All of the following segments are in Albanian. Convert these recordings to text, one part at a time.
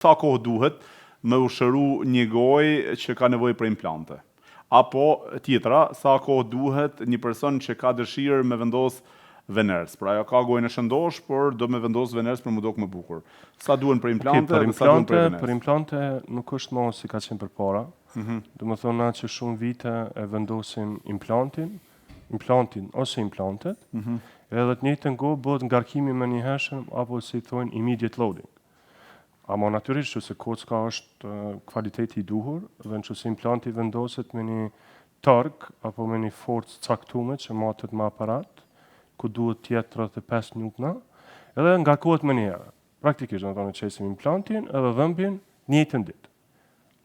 sa kohë duhet me u shëru një gojë që ka nevojë për implante. Apo tjetra, sa kohë duhet një person që ka dëshirë me vendos veners. Pra ajo ka gojën e shëndosh, por do me vendos veners për më dok më bukur. Sa duhen për implante dhe sa duhen për veners? Për implante nuk është më si ka qenë përpara. Do më thonë na që shumë vite e vendosim implantin ose implantet, edhe të njëjtën kohë bëhet ngarkimi me një hershëm apo si thonë immediate loading. Ama natyrisht që se kocka është kvaliteti I duhur dhe në që se implanti vendoset me një targ apo me një forcë caktume që matet me aparat, ku duhet tjetë 35 minutna, edhe ngarkohet me një herë. Praktikisht, në tonë qesim implantin edhe dhëmbjen njëjtën ditë.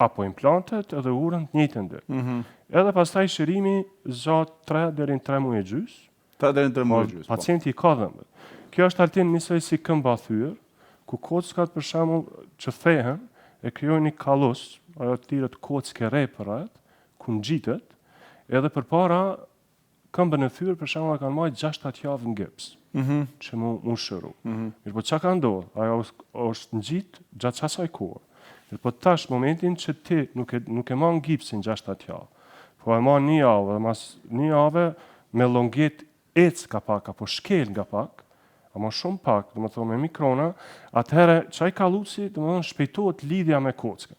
Apo implantet edhe urën njëjtën ditë. Edhe pastaj shërimi zgjat 3 deri në 3 muaj e gjys. 3 deri në 3 muaj e gjys. Pacienti ka dhëmbët. Kjo është altin njësoj si këmba thyrë, ku kockat për shembull që thehen e krijojnë një kallus, ajo thirret kockë repërat, ku ngjitet, edhe përpara këmbën e thyrë për shembull kanë marrë 6-7 javë në gips. Që mu shëru. Mirë po çka ka ndodhur? Ajo është ngjit gjatë asaj kohe. Mirë po tash momentin që ti nuk e marr gipsin 6-7 javë, po e marr një javë, dhe mas një javë me longet ec ka pak apo shkel nga pak, ama shumë pak, dhe më thonë me mikrona, atëherë çaj kallusi, dhe më thonë shpejtohet lidhja me kockën.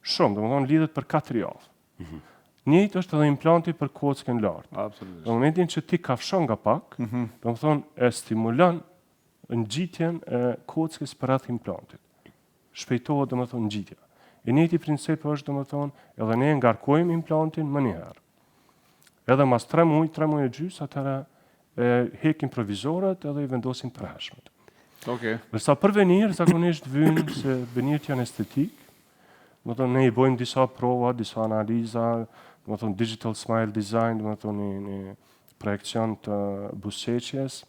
Shumë, dhe më thonë lidhet për 4 javë. Njëjtë është edhe implanti për kockën lartë. Absolutisht. Në momentin që ti kafshon nga pak, dhe më thonë e stimulon ngjitjen e kockës për rreth implantit. Shpejtohet dhe më thonë ngjitja. E njëjti princip është dhe më thonë edhe ne ngarkojmë implantin më një herë. Edhe mas 3 muaj e gjys, atëherë hekim provizorët edhe I vendosin të hershmet. Ndërsa për venir, zakonisht vynë se venirët janë estetik, ne I bojmë disa prova, disa analiza, digital smile design, një projekcion të buzëqeshjes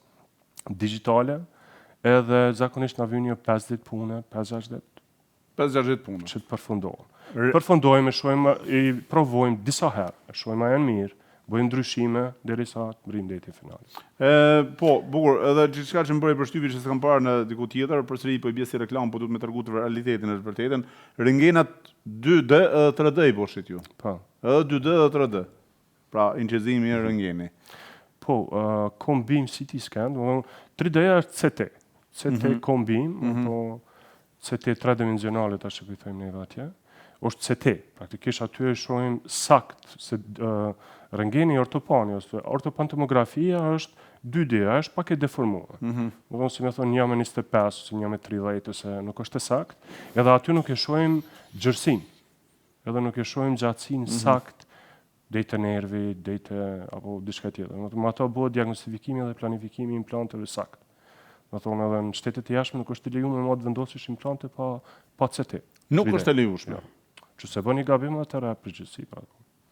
digitale, edhe zakonisht na vynë 50 pune, 50-60 pune. Që të përfundohen. Përfundojmë, I provojmë disa herë, shohim a janë mirë, bëjmë ndryshime derisa të mbrim deti finalit. Po, bukur, edhe gjithçka që më bëri përshtypje që s'kam parë në diku tjetër, përsëri po I bie si reklam, po duhet me tregu të realitetin e të vërtetën. Rentgenat 2D edhe 3D I boshit ju. Po. Edhe 2D edhe 3D. Pra, inqezimi I rentgeni. Po, kombim CT scan, 3D është CT. CT kombim, po CT 3-dimensionale tash që thojmë ne atje. Është CT, praktikisht aty e shohim sakt se rentgeni ortopani ose ortopantomografia është 2D, është pak e deformuar. Do si më thonë 1.25 ose 1.30 ose nuk është e sakt, edhe aty nuk e shohim gjërsinë. Edhe nuk e shohim gjatësinë sakt drejt të nervi, drejt apo diçka tjetër. Me ato bëhet diagnostifikimi dhe planifikimi I implanteve sakt. Do thonë edhe në shtetet e jashtme nuk është e lejuar me të vendosësh implante pa CT. Nuk është e lejuar. Që se bën një gabim atëra përgjithësi pra.